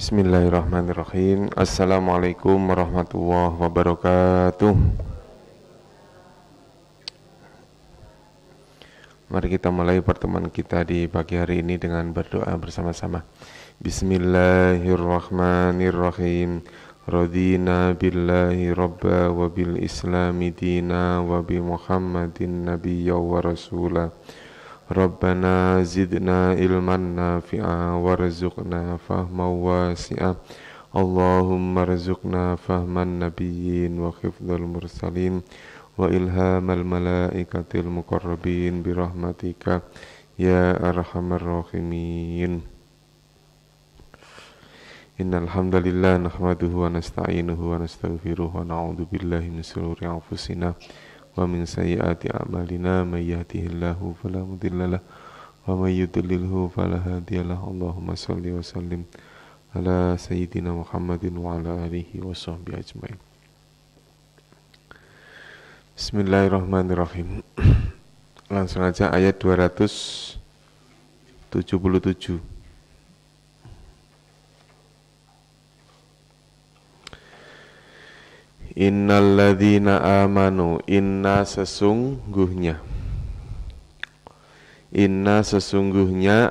Bismillahirrahmanirrahim. Assalamualaikum warahmatullahi wabarakatuh. Mari kita mulai pertemuan kita di pagi hari ini dengan berdoa bersama-sama. Bismillahirrahmanirrahim. Radina billahi rabba wa bil islami dina wa bi muhammadin nabiyya wa rasulah. Rabbana zidna ilman nafi'a warzuqna fahman wasi'a. Allahumma rzuqna fahman nabiyyin wa hifdzal mursalin wa ilhamal malaikatil muqarrabin birahmatika ya arhamar rahimin. Innal hamdalillah nahmaduhu wa nasta'inuhu wa nastaghfiruh wa na'udzu billahi min shururi anfusina wa min sayyiati a'malina may yahdihillahu fala mudhillalah wa may yudlilhu fala hadiyalah. Allahumma shalli wa sallim ala sayyidina Muhammadin wa ala alihi wa sahbihi ajmain. Bismillahirrahmanirrahim. Langsung aja ayat 277. Innalladzina amanu, inna sesungguhnya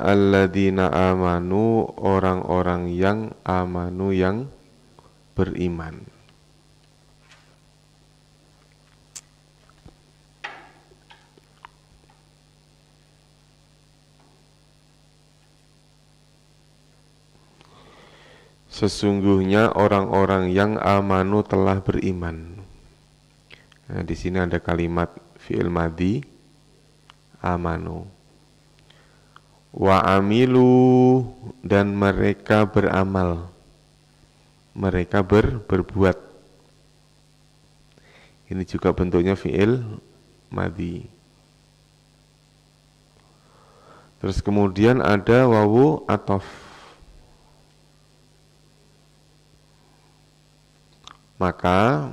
alladzina amanu, orang-orang yang amanu, yang beriman. Sesungguhnya orang-orang yang amanu telah beriman. Nah, di sini ada kalimat fi'il madhi amanu. Wa amilu, dan mereka beramal. Mereka berbuat. Ini juga bentuknya fi'il madhi. Terus kemudian ada wawu ataf. Maka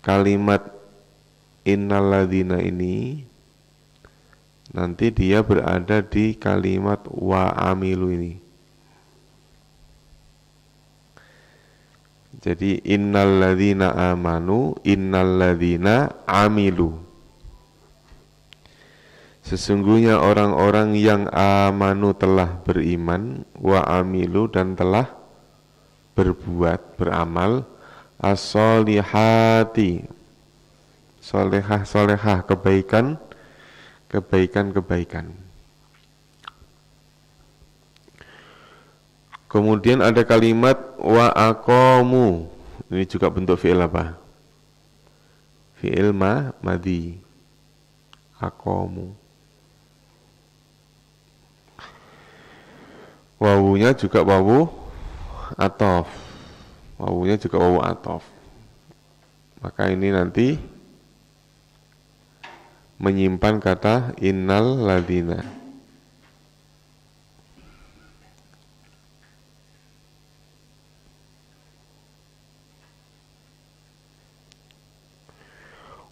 kalimat innalladzina ini nanti dia berada di kalimat wa amilu ini. Jadi innalladzina amanu, innalladzina amilu. Sesungguhnya orang-orang yang amanu telah beriman, wa amilu, dan telah berbuat, beramal, as-solihati, solehah, kebaikan. Kemudian ada kalimat wa aqamu. Ini juga bentuk fi'il apa? Fi'il madhi. Aqamu. Wawunya juga wawu ataf. Wawunya juga wawu ataf. Maka ini nanti menyimpan kata innal ladzina.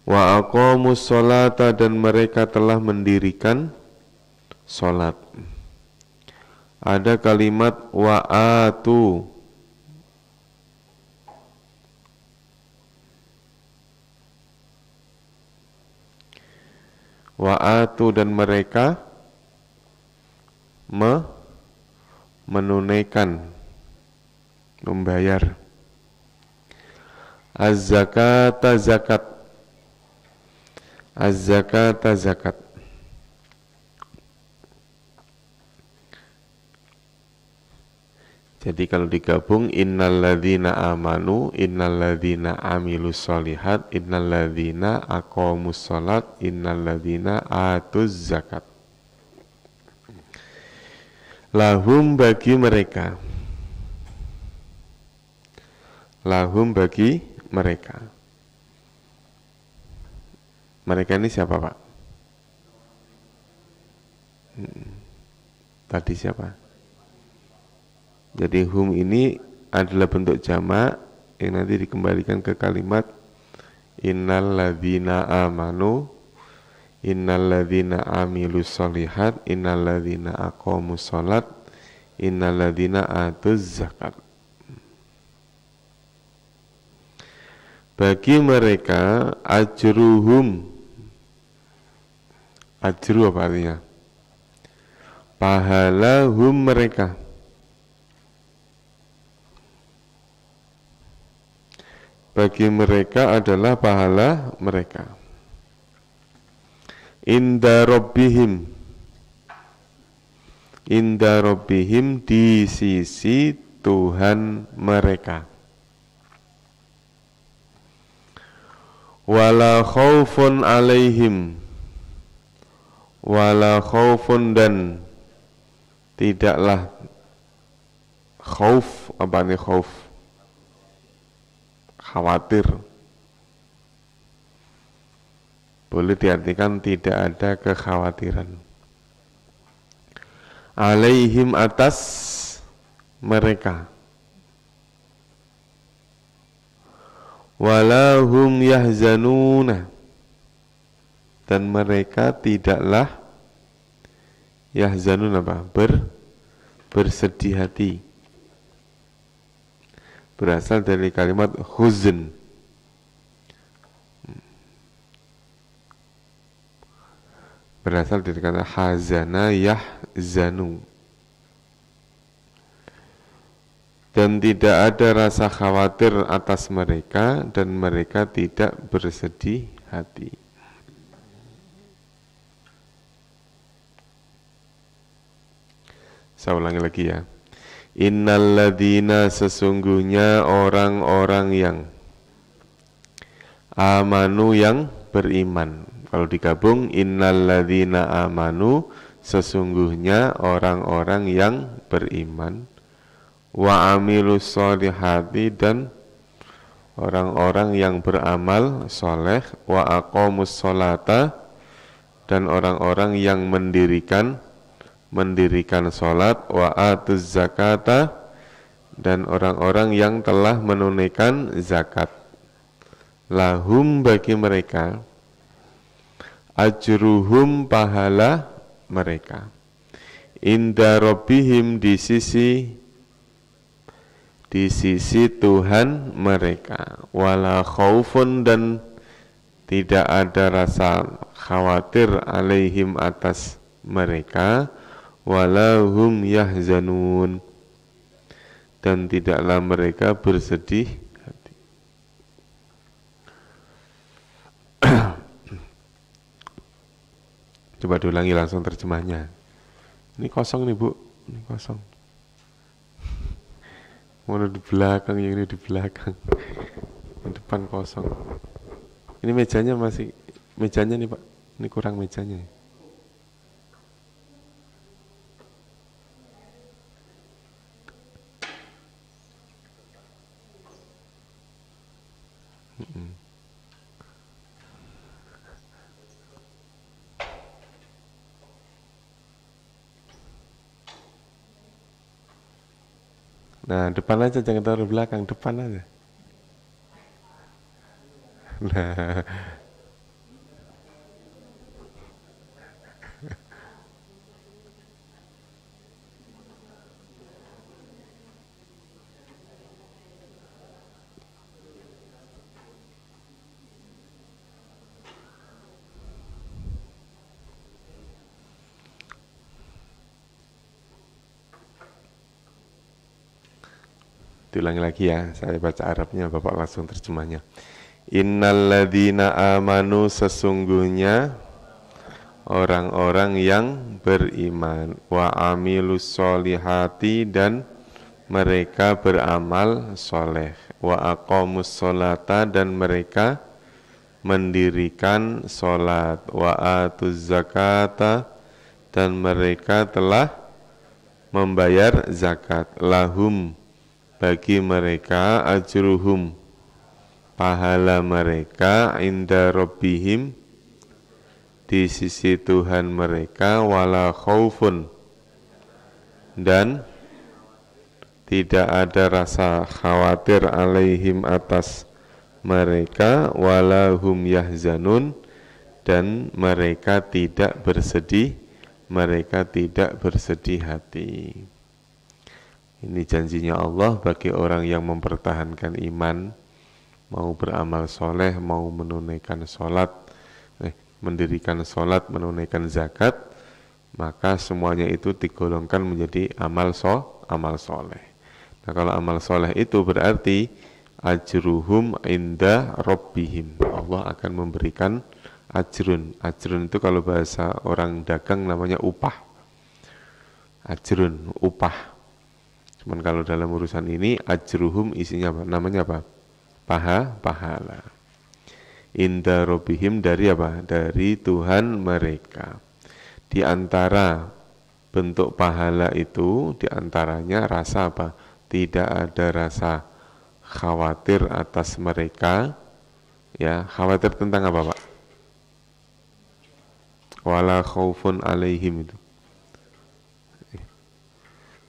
Wa aqamus sholata, dan mereka telah mendirikan sholat. Ada kalimat wa atu. Wa'atu, dan mereka menunaikan, membayar. Az-zakata, zakat. Az-zakata, zakat. Jadi kalau digabung innalladzina amanu, innalladzina amilus sholihat, innalladzina aqamus sholat, innalladzina atuz zakat. Lahum, bagi mereka. Lahum, bagi mereka. Mereka ini siapa, Pak? Tadi siapa? Jadi hum ini adalah bentuk jamak yang nanti dikembalikan ke kalimat innalladzina amanu, innalladzina amilus sholihat, innalladzina aqamus sholat, innalladzina atuz zakat. Bagi mereka ajruhum, ajru apa artinya? Pahala hum mereka, bagi mereka adalah pahala mereka. Inda rabbihim, inda rabbihim di sisi Tuhan mereka. Wala khaufun alaihim, wala khaufun dan tidaklah khauf, apa ini khauf? Khawatir. Boleh diartikan tidak ada kekhawatiran. Alaihim atas mereka. Walahum yahzanuna dan mereka tidaklah yahzanun apa? Bersedih hati. Berasal dari kalimat huzn. Berasal dari kata hazana yahzanu. Dan tidak ada rasa khawatir atas mereka dan mereka tidak bersedih hati. Saya ulangi lagi ya. Innalladzina sesungguhnya orang-orang yang amanu yang beriman. Kalau digabung innalladzina amanu sesungguhnya orang-orang yang beriman. Wa amilus solihati dan orang-orang yang beramal soleh. Wa aqamus solata dan orang-orang yang mendirikan sholat. Wa atuz zakata dan orang-orang yang telah menunaikan zakat. Lahum bagi mereka ajruhum pahala mereka. Inda rabbihim di sisi Tuhan mereka. Wala khaufun dan tidak ada rasa khawatir alaihim atas mereka. Wala hum yahzanun dan tidaklah mereka bersedih hati. Coba diulangi langsung terjemahnya. Ini kosong nih Bu, ini kosong. Mana di belakang, yang ini di belakang, yang depan kosong. Ini mejanya masih, mejanya nih Pak, ini kurang mejanya. Nah, depan aja, jangan taruh belakang, depan aja. Nah, diulangi lagi ya, saya baca Arabnya, Bapak langsung terjemahnya. Innalladzina amanu sesungguhnya orang-orang yang beriman, wa amilus solihati dan mereka beramal soleh, wa aqamus solata dan mereka mendirikan solat, wa atuz zakata dan mereka telah membayar zakat, lahum bagi mereka ajruhum pahala mereka inda rabbihim di sisi Tuhan mereka, wala khaufun dan tidak ada rasa khawatir alaihim atas mereka, wala hum yahzanun dan mereka tidak bersedih hati. Ini janjinya Allah bagi orang yang mempertahankan iman, mau beramal soleh, mau menunaikan sholat, mendirikan sholat, menunaikan zakat, maka semuanya itu digolongkan menjadi amal soleh. Nah, kalau amal soleh itu berarti ajruhum inda rabbihim. Allah akan memberikan ajrun. Ajrun itu kalau bahasa orang dagang namanya upah. Ajrun, upah. Cuman kalau dalam urusan ini ajruhum isinya apa? Namanya apa? Pahala. Inda rabbihim dari apa? Dari Tuhan mereka. Di antara bentuk pahala itu, di antaranya rasa apa? Tidak ada rasa khawatir atas mereka, ya. Khawatir tentang apa, Pak? Wala khaufun alaihim itu.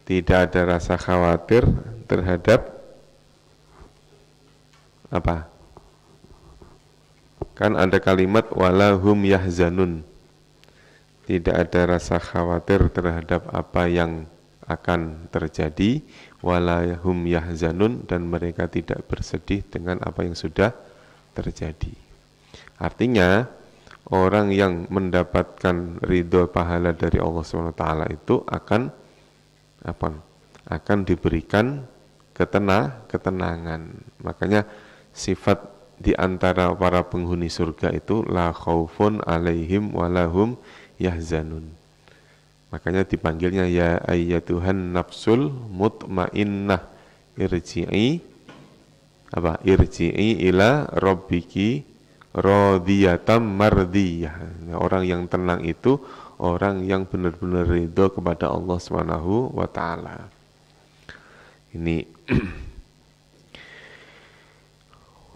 Tidak ada rasa khawatir terhadap apa? Kan ada kalimat wala hum yahzanun. Tidak ada rasa khawatir terhadap apa yang akan terjadi, wala hum yahzanun, dan mereka tidak bersedih dengan apa yang sudah terjadi. Artinya orang yang mendapatkan ridho pahala dari Allah SWT itu akan diberikan ketenangan. Makanya sifat di antara para penghuni surga itu la khaufun alaihim walahum yahzanun. Makanya dipanggilnya ya ayyatuhan nafsul mutmainnah irji'i ila rabbiki radhiyatam mardiyah. Orang yang tenang itu orang yang benar-benar ridho kepada Allah Subhanahu wa taala. Ini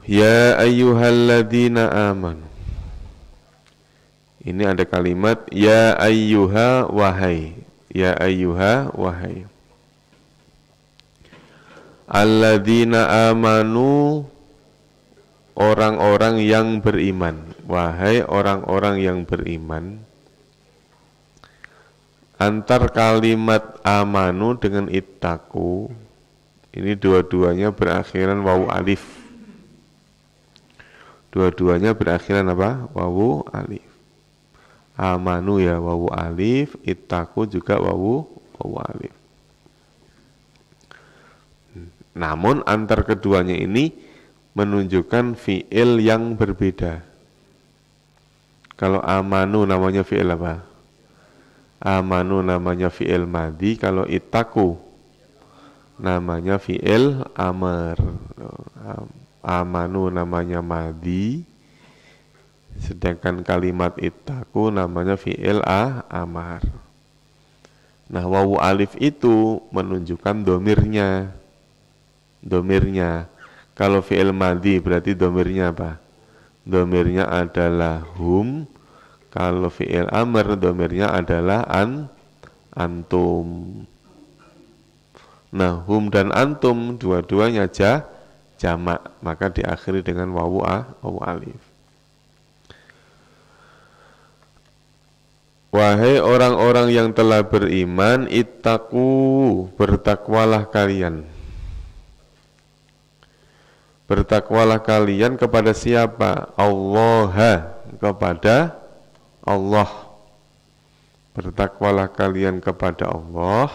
ya ayyuhalladzina amanu. Ini ada kalimat ya ayyuha wahai. Ya ayyuha wahai. Alladzina amanu, orang-orang yang beriman. Wahai orang-orang yang beriman. Antar kalimat amanu dengan ittaku, ini dua-duanya berakhiran wawu alif. Dua-duanya berakhiran apa? Wawu alif. Amanu ya wawu alif, ittaku juga wawu alif. Namun antar keduanya ini menunjukkan fi'il yang berbeda. Kalau amanu namanya fi'il apa? Amanu namanya fi'il madhi, kalau ittaku namanya fi'il amr. Amanu namanya madhi, sedangkan kalimat ittaku namanya fi'il amar. Nah, wawu alif itu menunjukkan domirnya. Kalau fi'il madhi berarti domirnya apa? Domirnya adalah hum. Kalau fi'il amr domirnya adalah antum. Nah, hum dan antum dua-duanya jamak, maka diakhiri dengan wawu alif. Wahai orang-orang yang telah beriman, ittaqu, bertakwalah kalian. Bertakwalah kalian kepada siapa? Allah, kepada Allah. Bertakwalah kalian kepada Allah.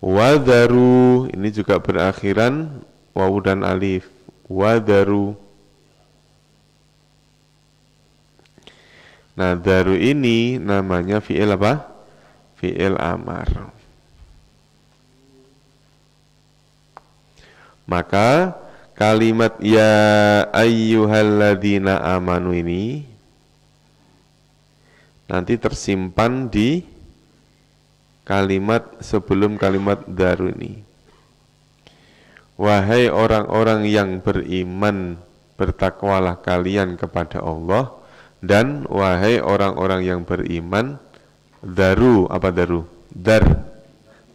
Wadharu, ini juga berakhiran wawu dan alif. Wadharu. Nah, daru ini namanya fi'il apa? Fi'il amar. Maka kalimat ya ayyuhalladzina amanu ini nanti tersimpan di kalimat sebelum kalimat daru ini. Wahai orang-orang yang beriman, bertakwalah kalian kepada Allah. Dan wahai orang-orang yang beriman, daru, apa daru? Dar,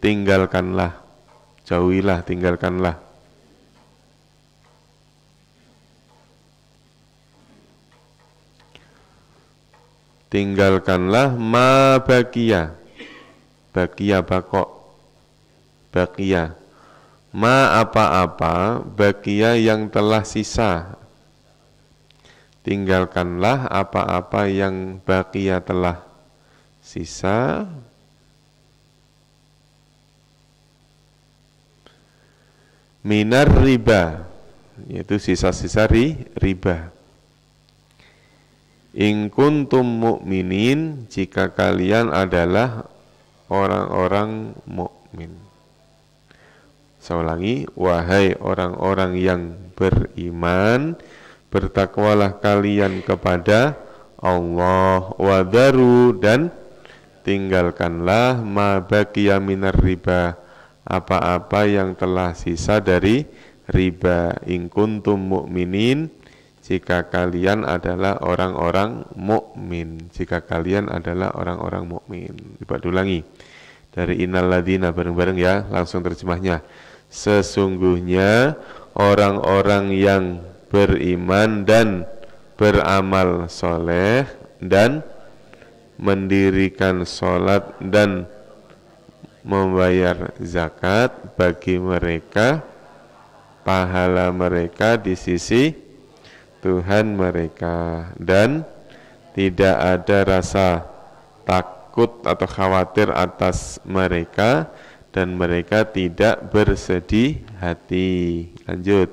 tinggalkanlah, jauhilah, tinggalkanlah. Tinggalkanlah ma bakia, bakia bakok, baqiya. Ma apa-apa baqiya yang telah sisa. Tinggalkanlah apa-apa yang baqiya telah sisa. Minar riba, yaitu sisa-sisa riba. In kuntum mu'minin, jika kalian adalah orang-orang mukmin. Saya ulangi, wahai orang-orang yang beriman, bertakwalah kalian kepada Allah, wadaru, dan tinggalkanlah ma baqiya minar riba, apa-apa yang telah sisa dari riba. In kuntum mu'minin, jika kalian adalah orang-orang mukmin. Jika kalian adalah orang-orang mukmin. Coba ulangi. Dari innalladzina, bareng-bareng ya, langsung terjemahnya. Sesungguhnya orang-orang yang beriman dan beramal soleh dan mendirikan sholat dan membayar zakat, bagi mereka pahala mereka di sisi Tuhan mereka, dan tidak ada rasa takut atau khawatir atas mereka, dan mereka tidak bersedih hati. Lanjut.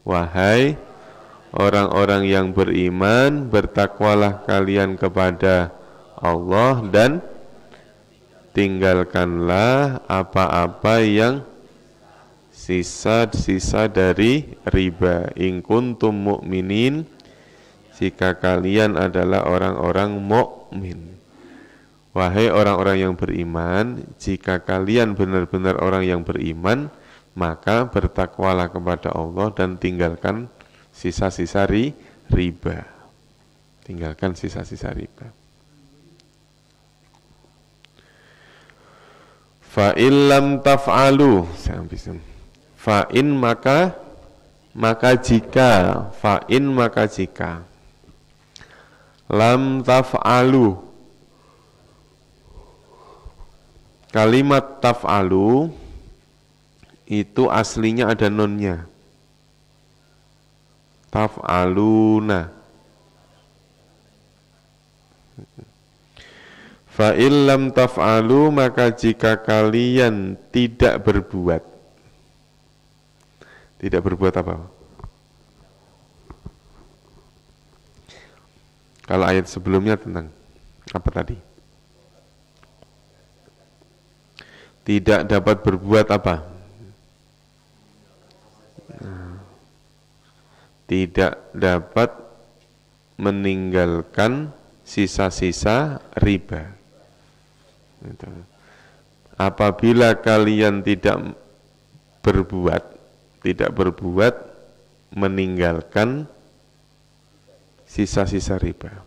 Wahai orang-orang yang beriman, bertakwalah kalian kepada Allah dan tinggalkanlah apa-apa yang sisa-sisa dari riba. In kuntum mu'minin, jika kalian adalah orang-orang mukmin. Wahai orang-orang yang beriman, jika kalian benar-benar orang yang beriman, maka bertakwalah kepada Allah dan tinggalkan sisa-sisa riba. Tinggalkan sisa-sisa riba. Fa illam taf'alu, fa'in maka jika, fa'in maka jika, lam taf'alu, kalimat taf'alu itu aslinya ada nunnya, taf'aluna. Fa illam taf'alu, maka jika kalian tidak berbuat. Tidak berbuat apa? Kalau ayat sebelumnya tentang apa tadi? Tidak dapat berbuat apa? Tidak dapat meninggalkan sisa-sisa riba. Apabila kalian tidak berbuat meninggalkan sisa-sisa riba,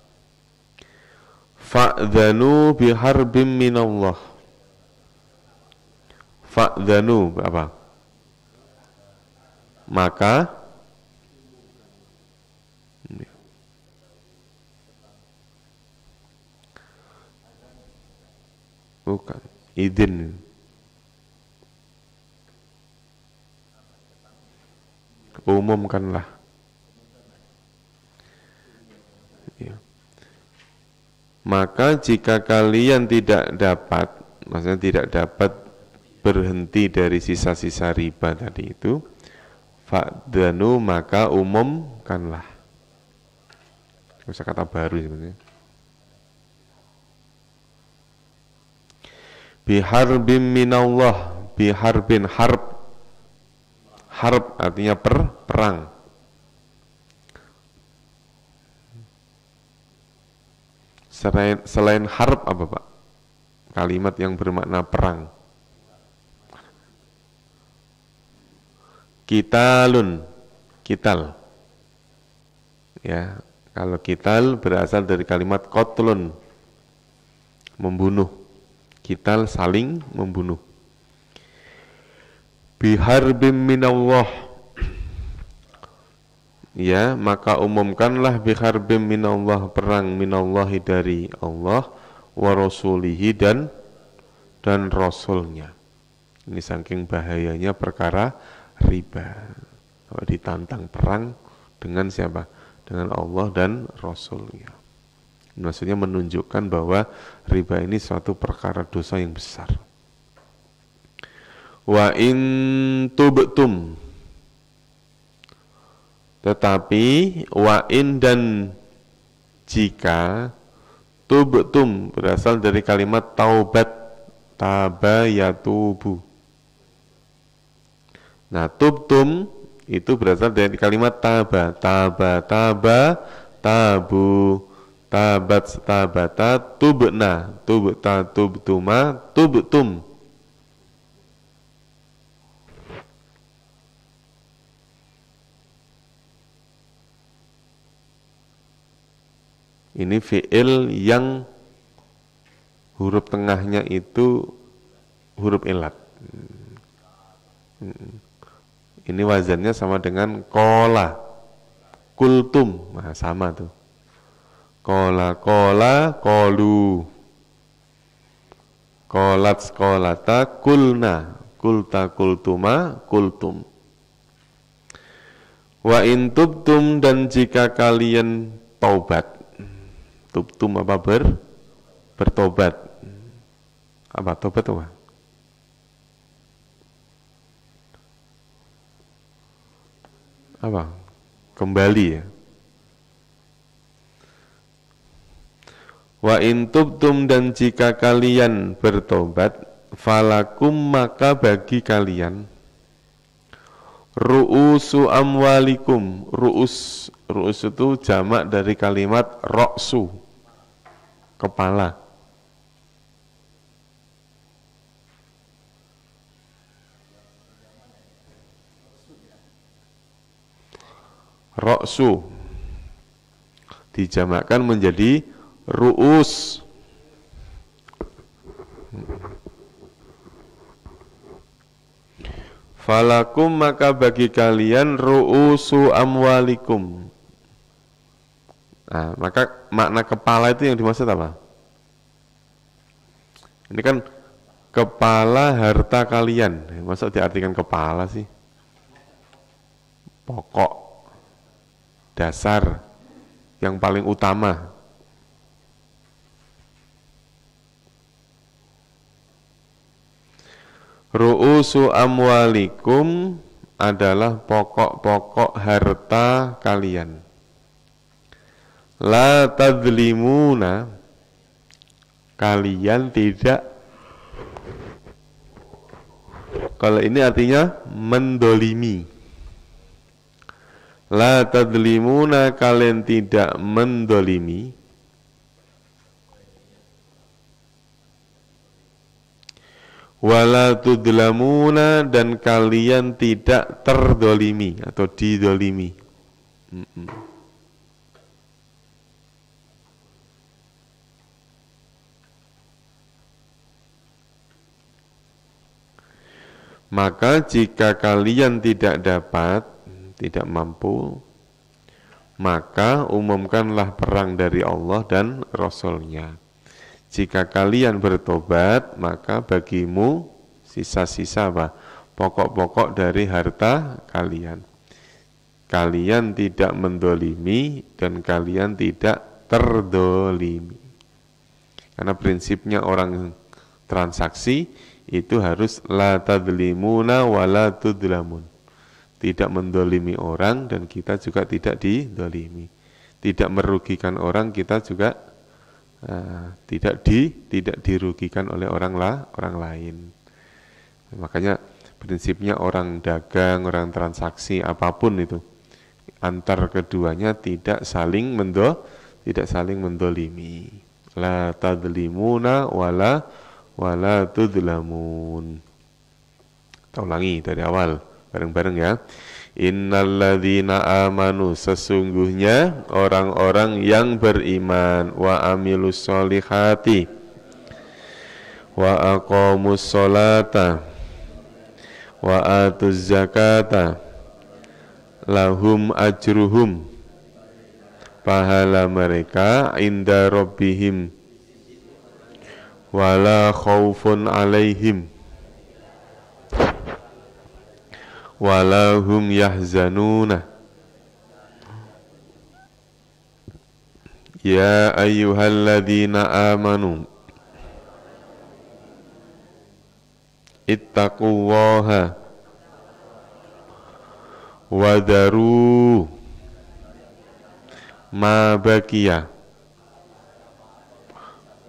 fa'dhanu biharbim minallah. Fa'dhanu apa? Maka bukan izin, umumkanlah ya. Maka jika kalian tidak dapat, maksudnya tidak dapat berhenti dari sisa-sisa riba tadi itu, fa'dhanu, maka umumkanlah. Bisa kata baru sebenarnya. Biharbin minallah, biharbin, harb artinya perang. Selain harb apa Pak? Kalimat yang bermakna perang. Kitalun, kital. Ya, kalau kital berasal dari kalimat qatlun, membunuh. Kital saling membunuh. Biharbim minallah, ya, maka umumkanlah biharbim minallah, perang minallahi dari Allah, wa rasulihi dan rasulnya. Ini saking bahayanya perkara riba. Kalau ditantang perang dengan siapa? Dengan Allah dan Rasulnya. Maksudnya menunjukkan bahwa riba ini suatu perkara dosa yang besar. Wa in tubtum, tetapi wa in dan jika, tubtum berasal dari kalimat taubat, taba yatubu. Nah, tubtum itu berasal dari kalimat taba, tabu, tabat, tabata, tubna, tubta, tubtuma, tubtum. Ini fi'il yang huruf tengahnya itu huruf ilat. Ini wazannya sama dengan kola, kultum, nah, sama tuh. Kola, kolu, kolat, kolata, kulna, kulta, kultuma, kultum. Wa in tubtum, dan jika kalian taubat. Tubtum apa? Bertobat. Apa tobat apa? Apa? Kembali ya. Wa in tubtum, dan jika kalian bertobat, falakum, maka bagi kalian ru'usu amwalikum. Ru'us itu jamak dari kalimat roksu, kepala. Roksu dijamakkan menjadi ru'us. Falakum, maka bagi kalian ru'usu amwalikum. Nah, maka makna kepala itu yang dimaksud apa? Ini kan kepala harta kalian. Masa diartikan kepala sih? Pokok, dasar, yang paling utama. Ru'usu amwalikum adalah pokok-pokok harta kalian. La tadlimuna, kalian tidak. Kalau ini artinya mendolimi. La tadlimuna, kalian tidak mendolimi. Wala tudlamuna, dan kalian tidak terdolimi atau didolimi. Maka jika kalian tidak dapat, tidak mampu, maka umumkanlah perang dari Allah dan Rasul-Nya. Jika kalian bertobat, maka bagimu sisa-sisa apa? Pokok-pokok dari harta kalian. Kalian tidak mendolimi dan kalian tidak terdolimi. Karena prinsipnya orang transaksi itu harus la tadlimuna wa la tudlamun. Tidak mendolimi orang dan kita juga tidak didolimi. Tidak merugikan orang, kita juga tidak dirugikan oleh orang lain. Makanya prinsipnya orang dagang, orang transaksi apapun itu, antar keduanya tidak saling mendolimi. La tadlimuna wala tudlamun. Kita ulangi dari awal bareng-bareng ya. Innalladzina amanu, sesungguhnya orang-orang yang beriman, wa amilus solihati, wa aqamus sholata, wa atuz zakata, lahum ajruhum, pahala mereka inda rabbihim, wala khaufun alaihim, walahum yahzanuna. Ya ayyuhalladzina amanu ittaqullaha wadaru ma baqiya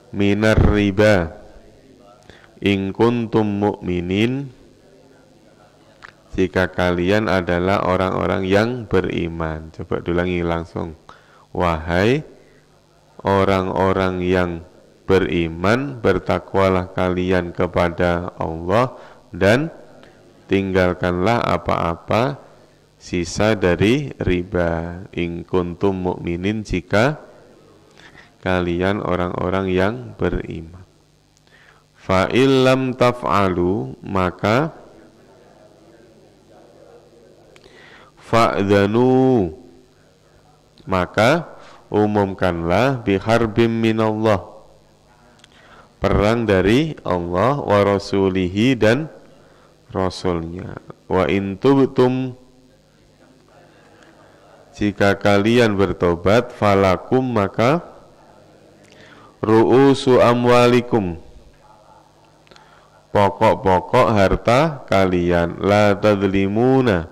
minar riba in kuntum mu'minin, jika kalian adalah orang-orang yang beriman. Coba ulangi langsung. Wahai orang-orang yang beriman, bertakwalah kalian kepada Allah dan tinggalkanlah apa-apa sisa dari riba. In kuntum mu'minin, jika kalian orang-orang yang beriman. Fa illam taf'alu, maka fa'dhanu, maka umumkanlah biharbim minallah, perang dari Allah wa rasulihi, dan rasulnya. Wa in tubtum, jika kalian bertobat, falakum, maka ru'usu amwalikum, pokok-pokok harta kalian, la tadlimuna,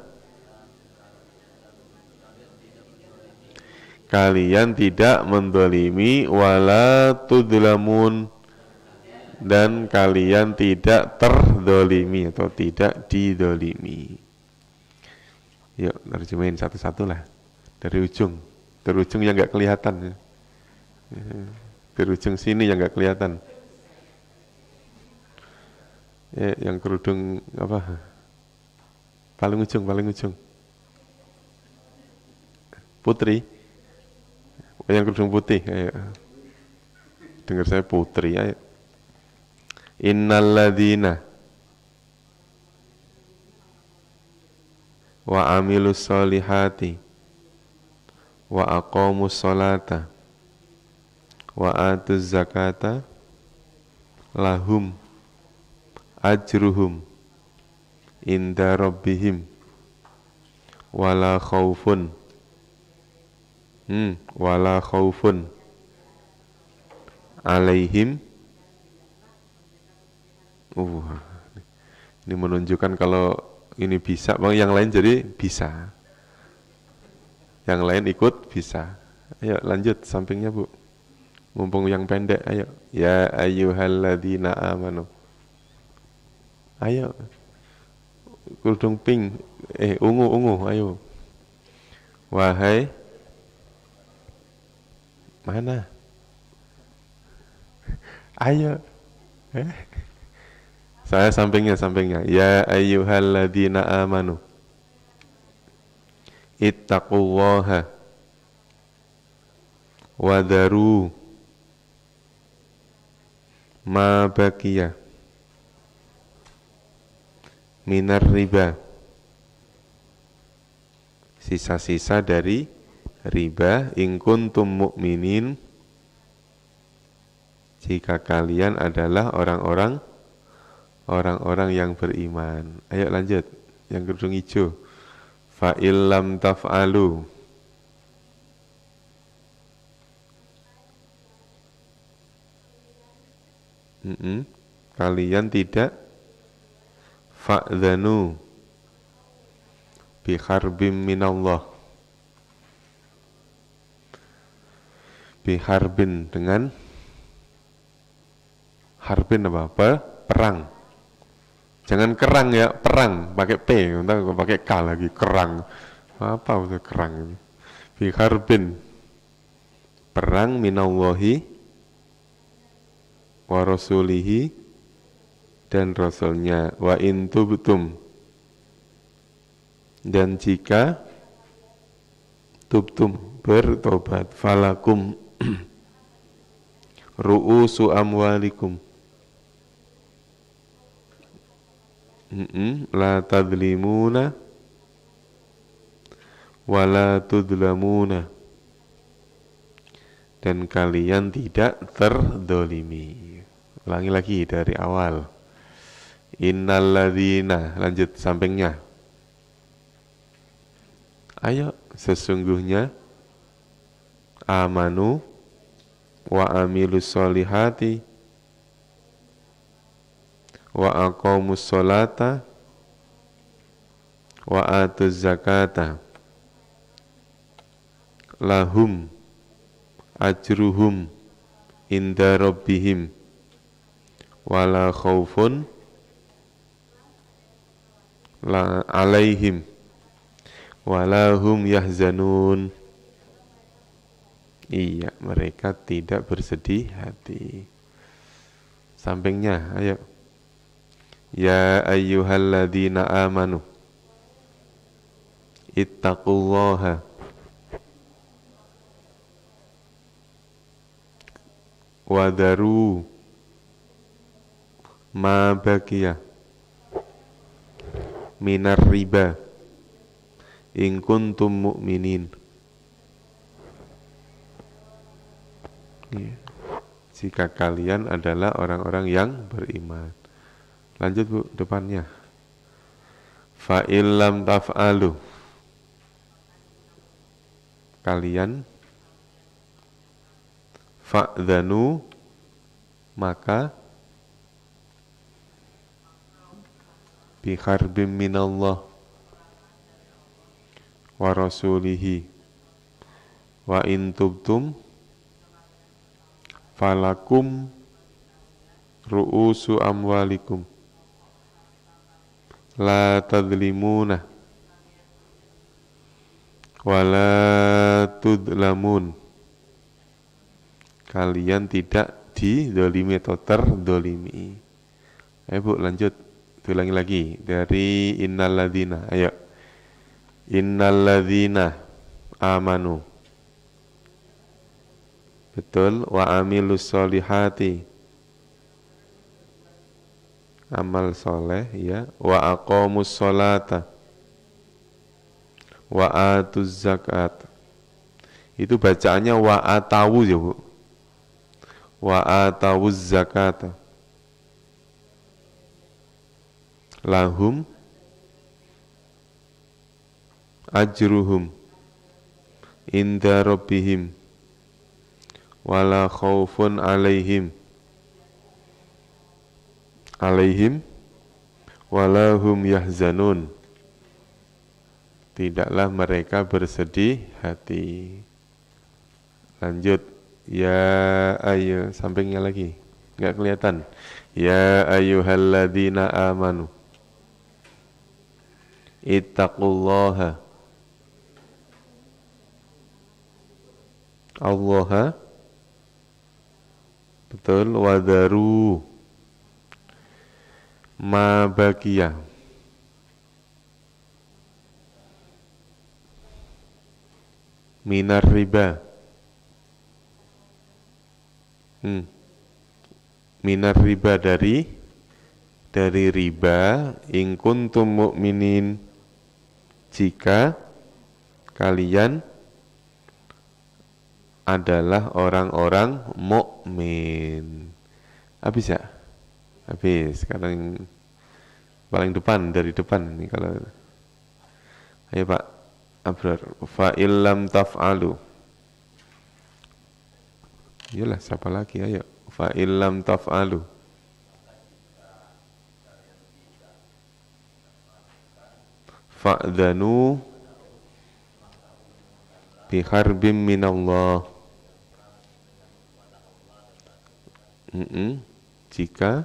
kalian tidak mendolimi, wala tudlamun, dan kalian tidak terdolimi atau tidak didolimi. Yuk, terjemahin satu-satu lah. Dari ujung, terujung yang nggak kelihatan. Berujung sini yang nggak kelihatan. Ya, yang kerudung apa? Paling ujung. Putri. Yang kerudung putih. Ayo. Dengar saya putri. Ayo. Innalladzina wa amilus solihati wa aqamus sholata wa atuz zakata lahum ajruhum inda rabbihim wala khaufun alaihim. Ini menunjukkan kalau ini bisa, bang, yang lain jadi bisa, yang lain ikut bisa. Ayo lanjut sampingnya, Bu, mumpung yang pendek. Ayo, ya ayyuhalladzina amanu. Ayo, kerudung pink, ungu, ayo. Wahai, mana? Ayo. Saya sampingnya. Ya ayyuhalladzina amanu ittaqullaha wadaru ma baqiya minar riba, sisa-sisa dari riba, in kuntum mu'minin, jika kalian adalah orang-orang yang beriman. Ayo lanjut, yang kerudung hijau. Fa illam taf'alu, kalian tidak, fa'dhanu biharbim minallah, biharbin, dengan harbin apa? Perang. Jangan kerang ya, perang pakai P, entar pakai K lagi, kerang. Apa itu kerang? Biharbin, perang, minallahi wa rasulihi, dan rasulnya, wa in tubtum, dan jika tubtum, bertobat, falakum ru'usu amwalikum, la tadlimuna wa la tudlamuna, dan kalian tidak terdolimi. Ulangi lagi dari awal. Innalladzina, lanjut sampingnya. Ayo, sesungguhnya amanu wa amilus solihati wa aqamus sholata wa atuz zakata lahum ajruhum inda rabbihim wala khaufun la alaihim wala hum yahzanun. Iya, mereka tidak bersedih hati. Sampingnya, ayo. Ya ayyuhalladzina amanu ittaqullaha wadaru ma baqiya minar riba in kuntum mu'minin. Jika kalian adalah orang-orang yang beriman. Lanjut Bu, depannya. Fa illam taf'alu, kalian fa'dhanu, maka bi harbim minallah wa rasulihi wa in tubtum falakum ru'usu amwalikum la tadlimuna wa la tudlamun. Kalian tidak didolimi atau terdolimi. Ayo Bu, lanjut. Ulangi lagi dari innalladzina. Ayo. Innalladzina amanu. Betul. Wa amilus solihati. Amal soleh, ya. Wa aqamus sholata. Wa atuz zakat. Itu bacaannya wa atawu ya Bu. Wa atawuz zakata. Lahum ajruhum inda rabbihim wala khaufun alaihim wala hum yahzanun. Tidaklah mereka bersedih hati. Lanjut. Ya ayo, sampingnya lagi nggak kelihatan. Ya ayyuhalladzina amanu ittaqullaha Allaha, betul, wadaru ma baqiya minar riba. Minar riba, dari riba, in kuntum mu'minin, jika kalian adalah orang-orang mukmin. Habis ya? Habis. Sekarang paling depan, dari depan ini kalau. Ayo Pak Abrar. Fa illam taf'alu. Iyalah, siapa lagi? Ayo. Fa illam taf'alu. Fa'dhanu bi harbim minallah. Jika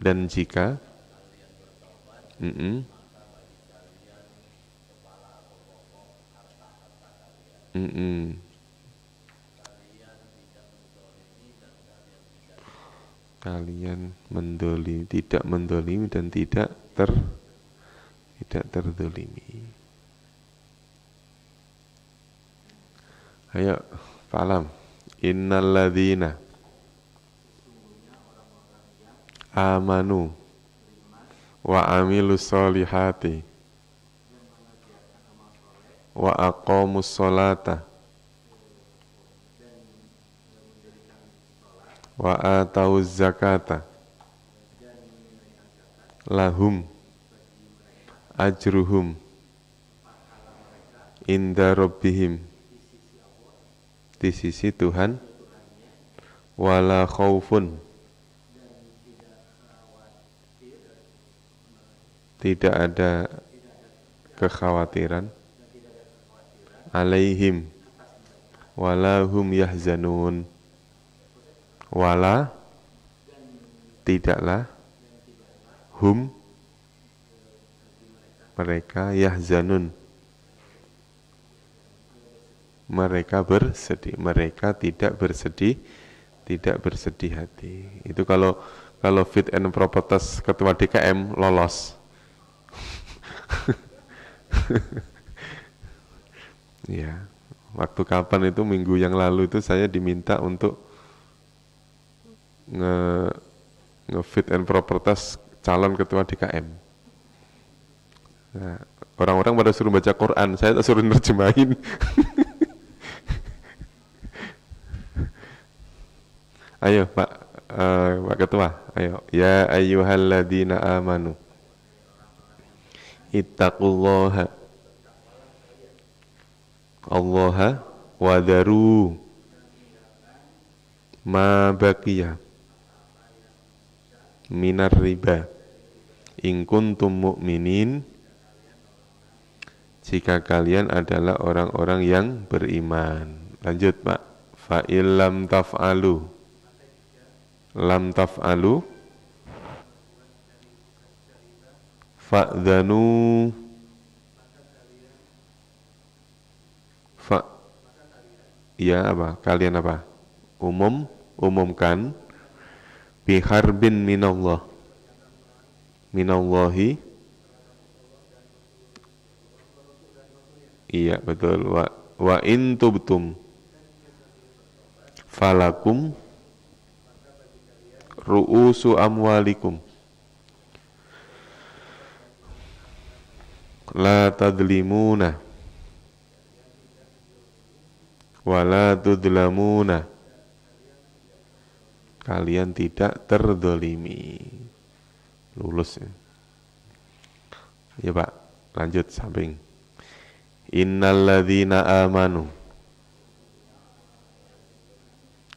dan jika kalian tidak mendolimi dan tidak terdolimi. Ayo, falam. Innalladzina amanu wa amilus solihati wa aqamus sholata wa atawuz zakata lahum ajruhum inda rabbihim, di sisi Tuhan, wala khaufun, tidak ada kekhawatiran, alaihim, wala hum yahzanun, wala tidaklah, hum mereka, yahzanun mereka bersedih, mereka tidak bersedih hati. Itu kalau fit and proper test ketua DKM lolos. Ya, waktu kapan itu, minggu yang lalu itu saya diminta untuk nge fit and proper test calon ketua DKM. Nah, orang-orang pada suruh baca Quran, saya tak suruh nerjemahin. Ayo Pak, Pak Ketua, ayo. Ya ayyuhalladzina amanu, ittaqullaha, Allaha wadaru ma baqiya minar riba in kuntum mu'minin, jika kalian adalah orang-orang yang beriman. Lanjut Pak. Fa illam taf'alu, lam taf'alu fa'dhanu, fa ya apa? Kalian apa? Umumkan biharbin minallah, minallahi, iya betul, wa in tubtum falakum ru'usu amwalikum la tadlimuna wa la tudlamuna, kalian tidak terdolimi. Lulus ya. Ya Pak, lanjut samping. Innalladzina amanu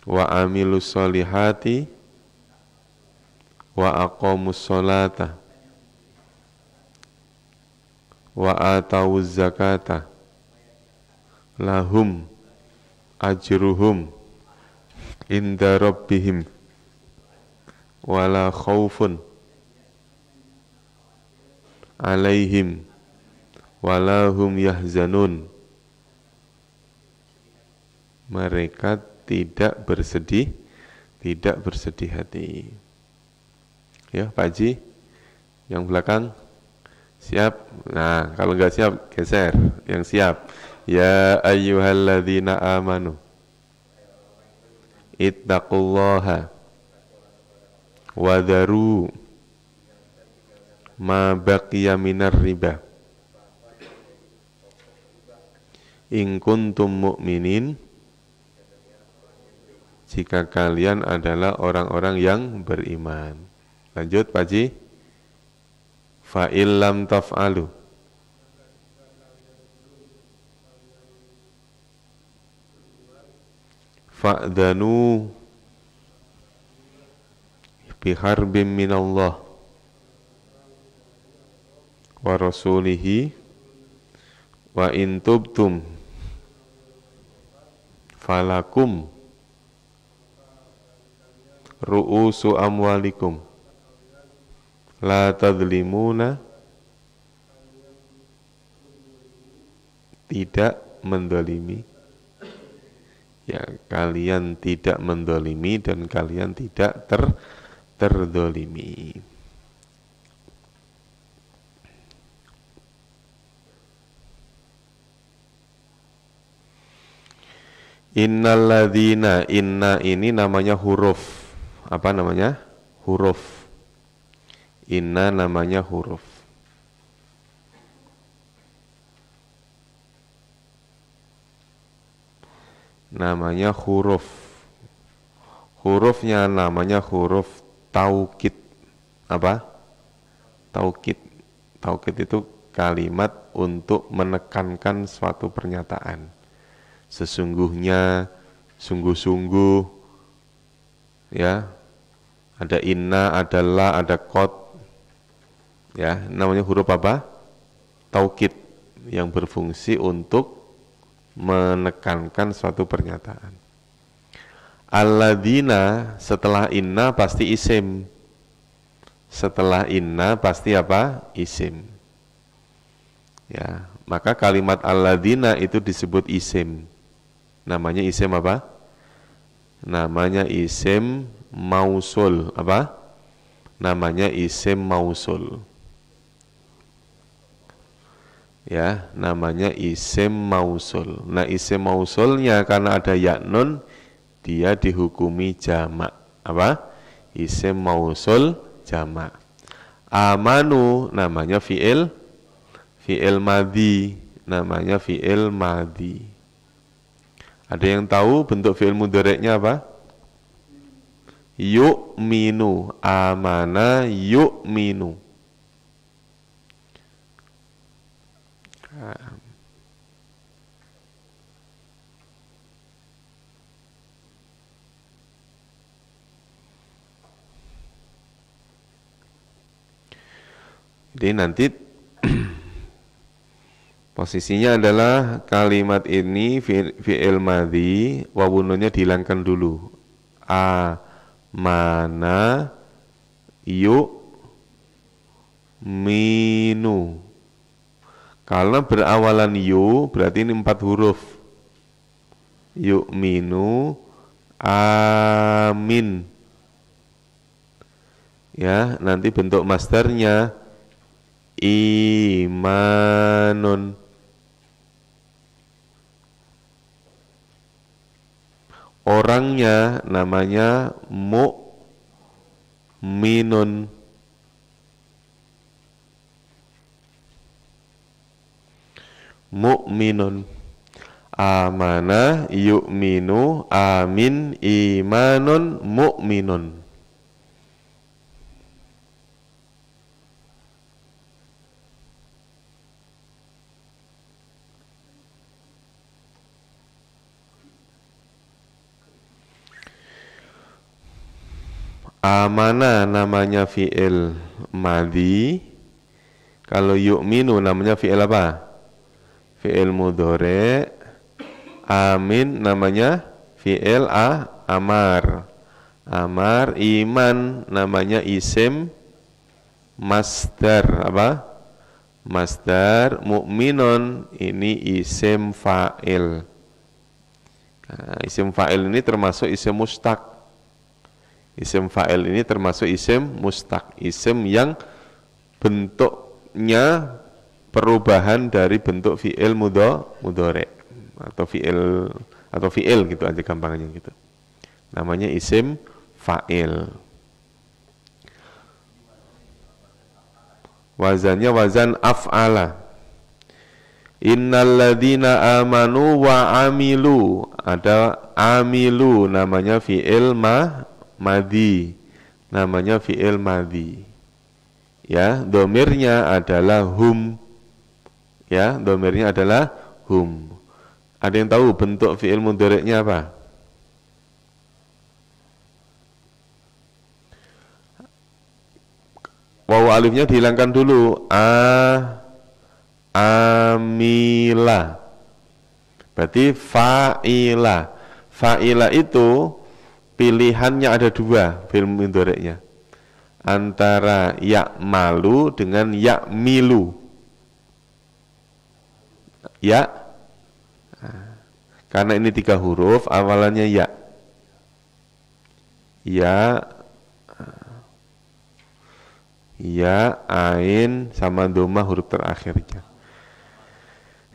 wa amilus solihati wa aqamus sholata wa atawuz zakata lahum ajruhum inda rabbihim wala khaufun alaihim wala hum yahzanun, mereka tidak bersedih hati. Ya Pak Haji, yang belakang siap? Nah, kalau nggak siap geser, yang siap. Ya ayyuhalladzina amanu ittaqullaha wadharu ma baqiya minar riba in kuntum mu'minin, jika kalian adalah orang-orang yang beriman. Lanjut Pak Haji. Fa illam taf'alu, fa'dhanu biharbin minallah wa rasulihi wa in tubtum falakum ru'usu amwalikum la tadlimuna, tidak mendolimi, ya kalian tidak mendolimi dan kalian tidak terdolimi. Innalladzina, inna ini namanya huruf. Apa namanya? Huruf. Inna namanya huruf. Namanya huruf. Hurufnya namanya huruf taukid. Apa? Taukid. Taukid itu kalimat untuk menekankan suatu pernyataan. Sesungguhnya, sungguh-sungguh, ya, ada inna, ada la, ada qad, ya, namanya huruf apa? Taukid, yang berfungsi untuk menekankan suatu pernyataan. Alladzina, setelah inna pasti isim. Setelah inna pasti apa? Isim. Ya, maka kalimat alladzina itu disebut isim. Namanya isim apa? Namanya isim mausul. Apa? Namanya isim mausul. Ya, namanya isim mausul. Nah, isim mausulnya karena ada ya nun, dia dihukumi jamak. Apa? Isim mausul jamak. Amanu namanya fi'il madhi, namanya fi'il madhi. Ada yang tahu bentuk fi'il mudhari'nya apa? Yu'minu, amana yu'minu. Jadi nanti posisinya adalah kalimat ini fi'il madhi, wawunnya dihilangkan dulu. A mana yu minu. Kalau berawalan yu berarti ini 4 huruf. Yu minu amin. Ya, nanti bentuk masdarnya imanun. Orangnya namanya mu'minun. Mu'minun. Amanah yu'minu amin imanun mu'minun. Amana namanya fi'il madhi. Kalau yu'minu namanya fi'il apa? Fi'il mudhari'. Amin namanya fi'il amar. Amar. Iman namanya isim masdar. Apa? Masdar. Mu'minun ini isim fa'il. Nah, isim fa'il ini termasuk isim mustaq. Isim fa'il ini termasuk isim mustaq, isim yang bentuknya perubahan dari bentuk fi'il mudhari' atau fi'il gitu aja gampangnya gitu. Namanya isim fa'il. Wazannya wazan af'ala. Innalladzina amanu wa amilu. Ada amilu namanya fi'il madhi, namanya fi'il madhi. Ya, domirnya adalah hum. Ya, domirnya adalah hum. Ada yang tahu bentuk fi'il mudhari'nya apa? Wawu alifnya dihilangkan dulu. Amila. Berarti fa'ila. Fa'ila itu pilihannya ada 2 fi'il mudhari'nya. Antara ya'malu dengan ya'milu. Ya. Karena ini 3 huruf, awalannya ya. Ya, ain sama dhamma huruf terakhirnya.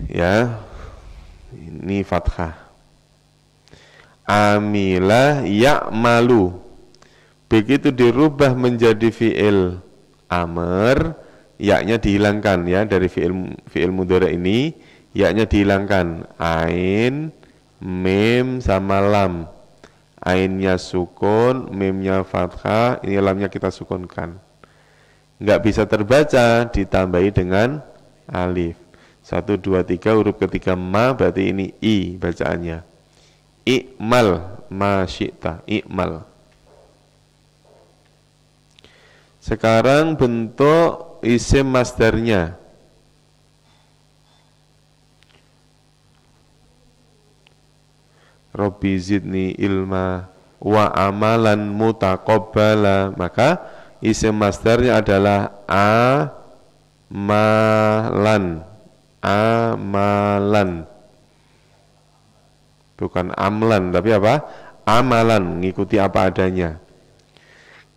Ya. Ini fathah. Amila ya'malu. Begitu dirubah menjadi fi'il amr, ya-nya dihilangkan ya dari fi'il mudhari' ini, ya-nya dihilangkan. Ain, mim sama lam. Ainnya sukun, mimnya fathah, ini lamnya kita sukunkan. Enggak bisa terbaca ditambahi dengan alif. 1, 2, 3 huruf ketiga ma, berarti ini i bacaannya. I'mal ma syi'ta, i'mal. Sekarang bentuk isim masdarnya. Rabbi zidni ilma wa amalan mutaqabbala. Maka isim masdarnya adalah amalan. Amalan. Bukan amlan, tapi apa? Amalan, mengikuti apa adanya.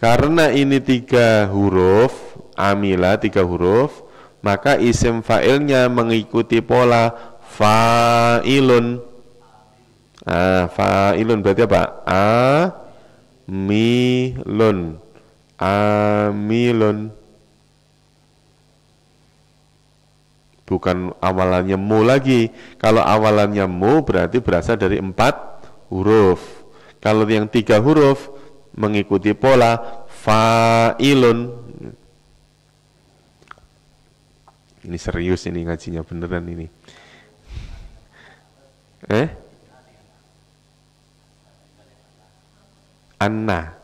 Karena ini 3 huruf, amila 3 huruf, maka isim fa'ilnya mengikuti pola fa'ilun. Fa'ilun berarti apa? Amilun. Amilun. Bukan awalannya mu lagi. Kalau awalannya mu berarti berasal dari 4 huruf. Kalau yang 3 huruf mengikuti pola fa'ilun. Ini serius ini ngajinya, beneran ini. Anna.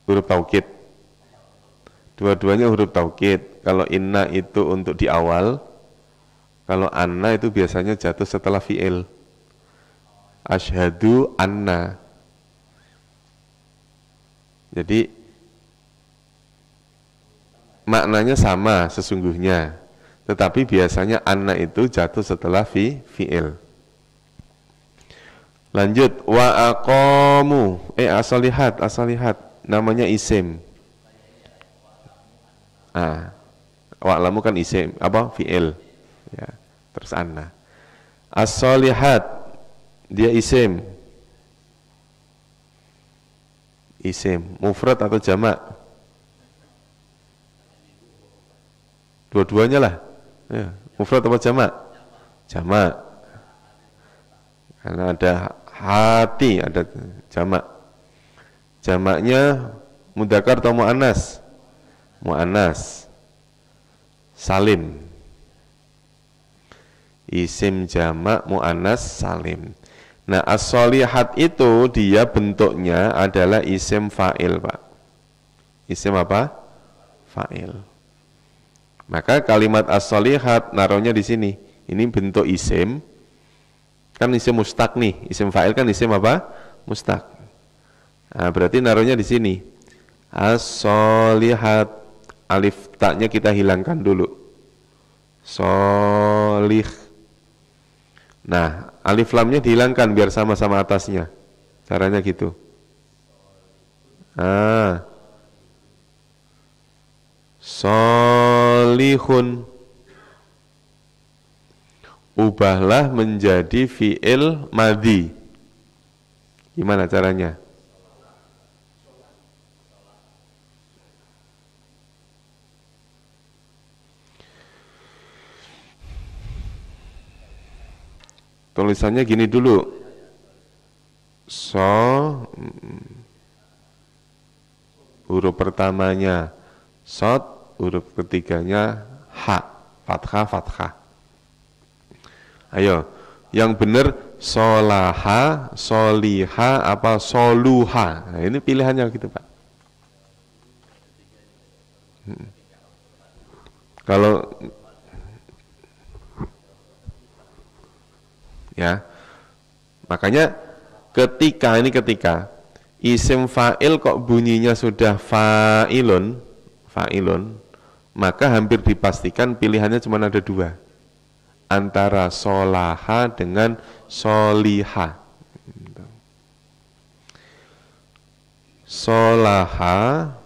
Huruf taukid. Dua-duanya huruf taukid. Kalau inna itu untuk di awal, kalau anna itu biasanya jatuh setelah fi'il. Asyhadu anna. Jadi maknanya sama sesungguhnya, tetapi biasanya anna itu jatuh setelah fi'il. Lanjut, wa aqamu. Asalihat namanya isim. Wa'lamu kan isim, apa? Fi'il. Ya, terus anna. As-solihat, dia isim. Isim, mufrad atau jamak? Dua-duanya lah. Ya, mufrad atau jamak? Jamak. Karena ada hati, ada jamak. Jamaknya mudzakkar atau muannas? Muannas. Salim. Isim jamak muannas salim. Nah, as-solihat itu dia bentuknya adalah isim fa'il, Pak. Isim apa? Fa'il. Maka kalimat as-solihat naruhnya di sini. Ini bentuk isim. Kan isim mustaq nih. Isim fa'il kan isim apa? Mustaq. Nah, berarti naruhnya di sini. As-solihat. Alif taknya kita hilangkan dulu. Solih. Nah, alif lamnya dihilangkan biar sama-sama atasnya. Caranya gitu. Solihun. Ubahlah menjadi fi'il madhi. Gimana caranya? Tulisannya gini dulu. Huruf pertamanya sod, huruf ketiganya ha, fathah. Ayo, yang benar solaha, soliha, apa soluha. Nah, ini pilihannya gitu, Pak. Kalau ya, makanya ketika isim fa'il kok bunyinya sudah fa'ilun, maka hampir dipastikan pilihannya cuma ada 2, antara solaha dengan soliha. Solaha,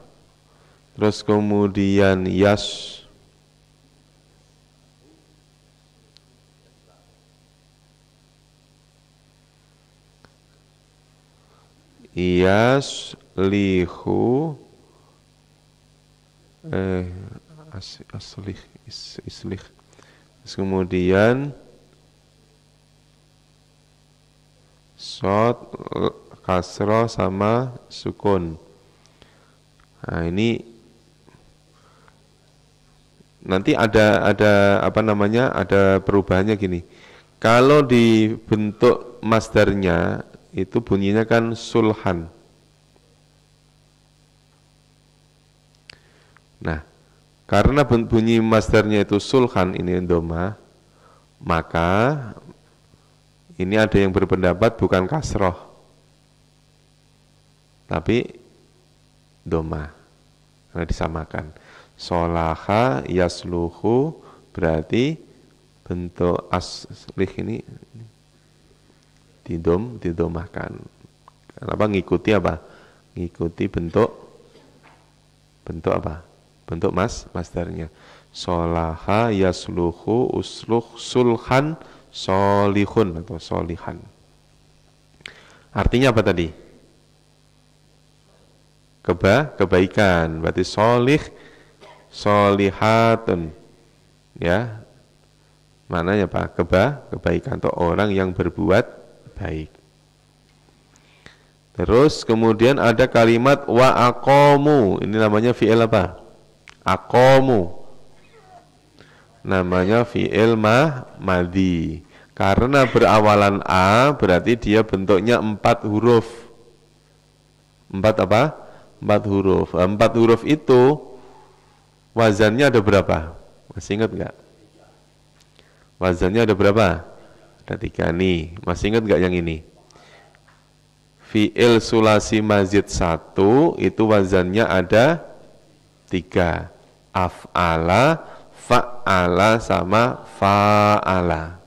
terus kemudian yaslihu islih. Terus kemudian shad, kasroh sama sukun. Nah, ini nanti ada apa namanya, ada perubahannya gini. Kalau di bentuk masdarnya itu bunyinya kan sulhan. Nah, karena bunyi masdarnya itu sulhan, ini dhamma, maka ini ada yang berpendapat bukan kasroh, tapi dhamma, karena disamakan. Solaha yasluhu berarti bentuk aslih ini didomahkan. Kenapa? Ngikuti apa? Ngikuti bentuk apa? Bentuk masdarnya. Solaha yasluhu usluh sulhan solihun atau solihan. Artinya apa tadi? Kebaikan. Berarti solih, solihatun, ya, maknanya apa? Kebaikan atau orang yang berbuat baik. Terus kemudian ada kalimat wa aqamu, ini namanya fi'il apa? Aqamu, namanya fi'il madhi. Karena berawalan a, berarti dia bentuknya 4 huruf. 4 apa? 4 huruf. 4 huruf itu wazannya ada berapa? Masih ingat enggak? Wazannya ada berapa? Ada 3 nih. Masih ingat enggak yang ini? Fi'il sulasi mazid 1 itu wazannya ada 3. Af'ala, fa'ala sama fa'ala.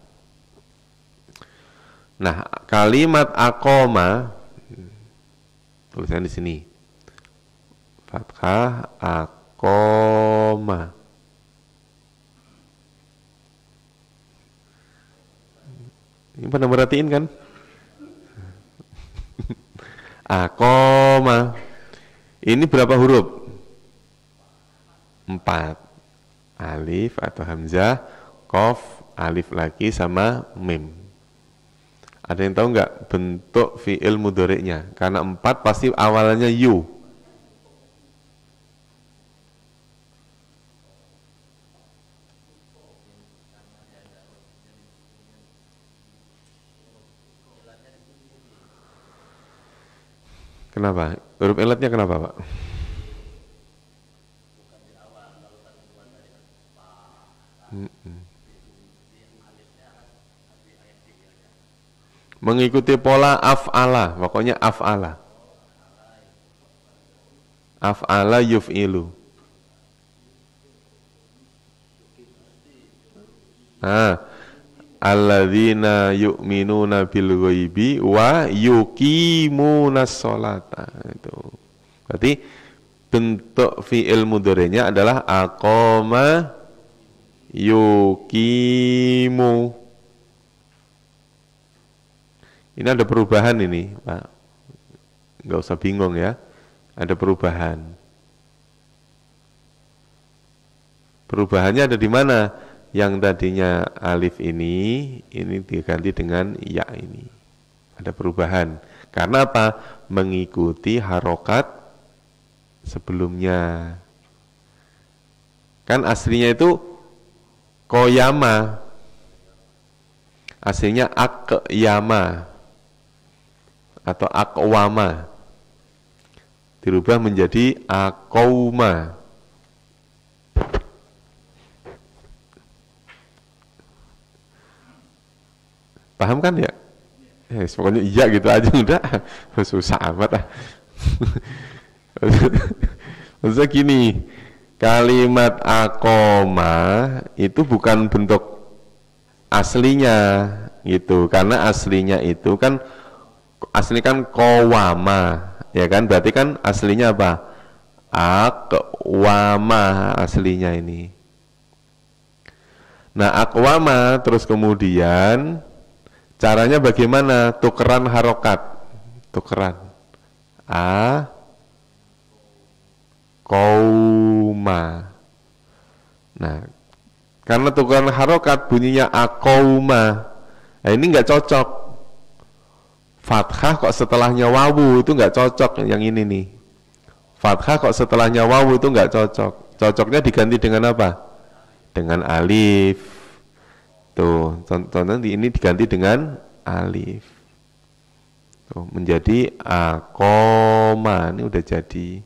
Nah, kalimat aqoma tulisan di sini. Fathah aqoma. Ini pernah merhatiin kan? Aqoma. Ini berapa huruf? 4. Alif atau hamzah, qaf, alif lagi sama mim. Ada yang tahu nggak bentuk fi'il mudhari'nya? Karena 4 pasti awalnya yu. Kenapa? Huruf ilatnya kenapa, Pak? Mengikuti pola af'ala, pokoknya af'ala. Af'ala yuf'ilu. Alladzina yu'minuna bil ghaibi wa yuqimunas sholata. Itu. Berarti bentuk fi'il mudhari'nya adalah aqama yuqimu. Ini ada perubahan ini, Pak. Enggak usah bingung ya. Ada perubahan. Perubahannya ada di mana? Yang tadinya alif ini diganti dengan ya ini. Ada perubahan. Karena apa? Mengikuti harokat sebelumnya. Kan aslinya itu koyama. Aslinya akyama atau akwama. Dirubah menjadi akauma. Paham kan ya? Pokoknya iya gitu aja udah. Susah amat lah. Maksudnya gini, kalimat akoma itu bukan bentuk aslinya gitu, karena aslinya itu kan kowama, ya kan? Berarti kan aslinya apa? Akwama aslinya ini. Nah, akwama terus kemudian caranya bagaimana? Tukeran harokat. Tukeran. Qauma. Nah, karena tukeran harokat bunyinya aqauma. Nah, ini nggak cocok. Fathah kok setelahnya wawu itu nggak cocok yang ini nih. Fathah kok setelahnya wawu itu nggak cocok. Cocoknya diganti dengan apa? dengan alif. Tuh, contohnya ini diganti dengan alif. Tuh, menjadi akoma. Ini udah jadi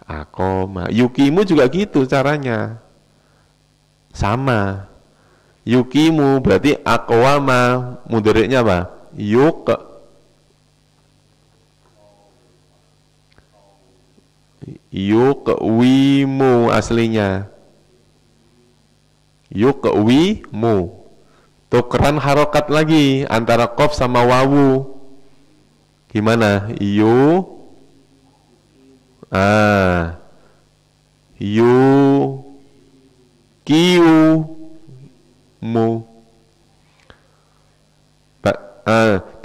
akoma. Yukimu juga gitu caranya. Sama. Yukimu berarti akwama, mudhari'nya apa? Yukwimu aslinya. Yukwimu. Tukeran harokat lagi antara qaf sama wawu. Gimana? Yukimu.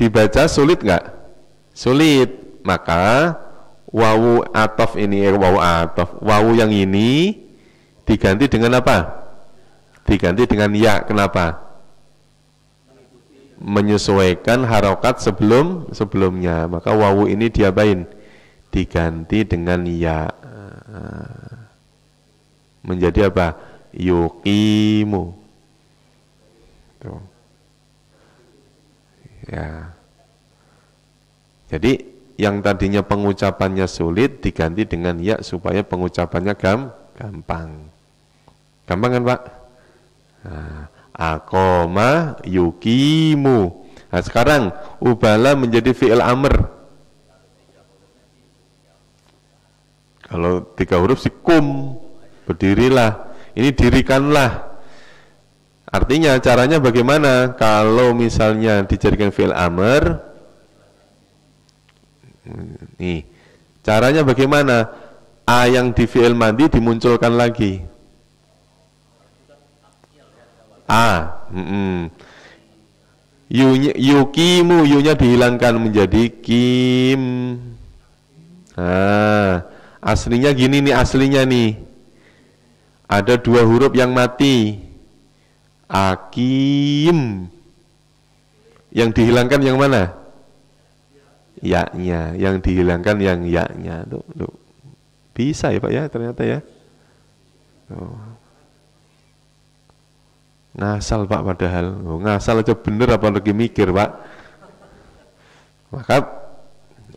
Dibaca sulit nggak? Sulit. Maka wawu atof ini, wawu yang ini diganti dengan apa? Diganti dengan ya. Kenapa? Menyesuaikan harokat sebelumnya. Maka wawu ini diapain? Diganti dengan ya. Menjadi apa? Yuqimu. Tuh. Ya. Jadi yang tadinya pengucapannya sulit diganti dengan ya supaya pengucapannya gampang. Gampang kan, Pak? Nah, akoma yukimu. Nah, sekarang ubala menjadi fi'il amr. Kalau 3 huruf si kum, berdirilah. Ini dirikanlah. Artinya caranya bagaimana? Kalau misalnya dijadikan fi'il amr, nih, caranya bagaimana? A yang di fi'il madhi dimunculkan lagi. Yukimu, yunya dihilangkan menjadi kim. Aslinya gini nih, aslinya nih. Ada 2 huruf yang mati. Akim. Yang dihilangkan yang mana? Ya-nya. Yang dihilangkan yang ya-nya. Tuh. Bisa ya Pak ya, ternyata ya. Tuh. Ngasal Pak padahal. Ngasal aja bener apa lagi mikir Pak. Maka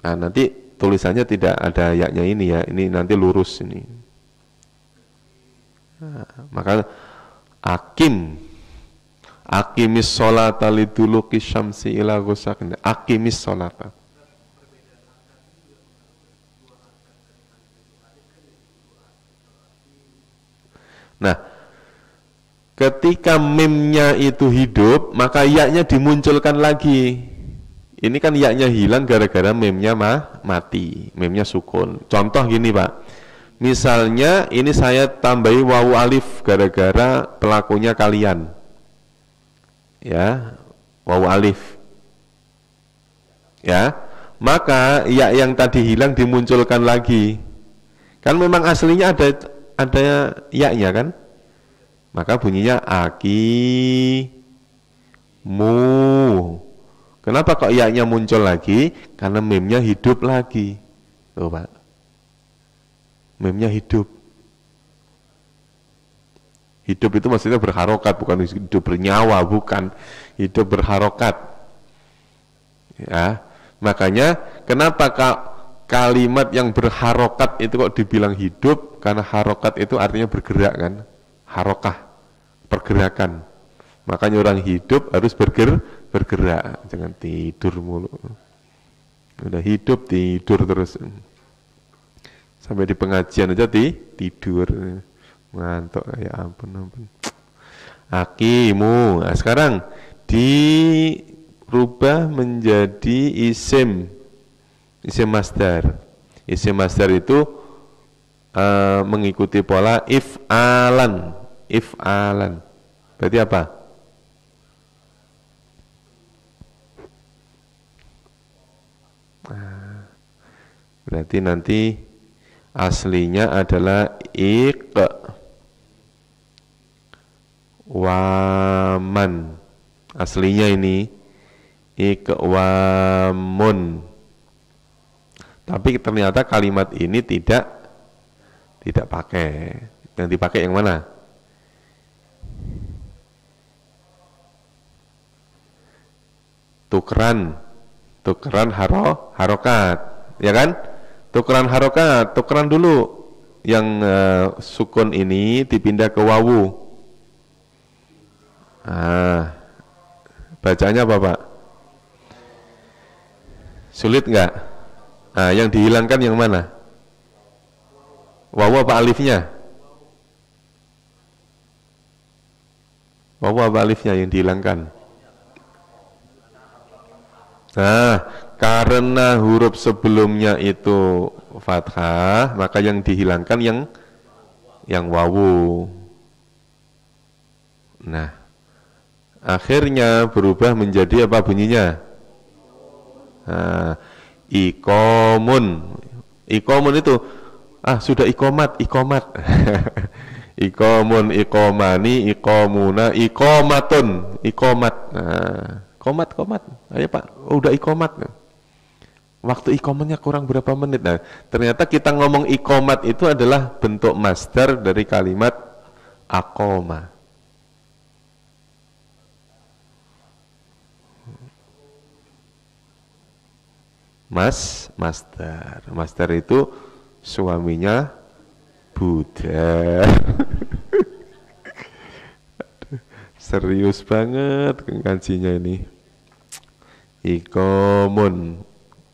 nanti tulisannya tidak ada ya-nya ini ya. Ini nanti lurus ini. Maka Aqimis sholata liduluki syamsi ila ghusaqin. Aqimis sholata. Nah, ketika mimnya itu hidup, maka ya-nya dimunculkan lagi. Ini kan ya-nya hilang gara-gara mimnya mati, mimnya sukun. Contoh gini Pak, misalnya ini saya tambahi wawu alif gara-gara pelakunya kalian. Ya, wawu alif. Ya, maka ya yang tadi hilang dimunculkan lagi. Kan memang aslinya ada ya-nya kan? Maka bunyinya mu. Kenapa kok ya-nya muncul lagi? Karena mimnya hidup lagi. Tuh Pak. Mimnya hidup. Hidup itu maksudnya berharokat, bukan hidup bernyawa, bukan. Hidup berharokat. Ya, makanya kenapa kalimat yang berharokat itu kok dibilang hidup? Karena harokat itu artinya bergerak kan, harokah, pergerakan. Makanya orang hidup harus bergerak, jangan tidur mulu. Udah hidup tidur terus. Sampai di pengajian aja tidur. Ngantuk, ya ampun. Akimu. Nah, sekarang dirubah menjadi isim masdar. Isim masdar itu mengikuti pola if'alan. Berarti apa? Berarti nanti aslinya adalah waman. Aslinya ini ikwamun. Tapi ternyata kalimat ini tidak pakai. Yang dipakai yang mana? Tukeran harokat, ya kan? Tukeran harokat, tukeran dulu. Yang sukun ini dipindah ke wawu. Bacanya apa Pak? Sulit nggak? Yang dihilangkan yang mana? Wawu apa alifnya? Wawu apa alifnya yang dihilangkan? Karena huruf sebelumnya itu fathah, maka yang dihilangkan yang wawu. Nah, akhirnya berubah menjadi apa bunyinya? Ikomun. Ikomun itu sudah ikomat. Ikomun, ikomani, ikomuna, ikomatun, ikomat. Komat. Ayo Pak, udah ikomat. Waktu ikomatnya kurang berapa menit. Nah, ternyata kita ngomong ikomat itu adalah bentuk masdar dari kalimat akoma. Masdar. Masdar itu suaminya Buddha. Serius banget ngajinya ini. Ikomun,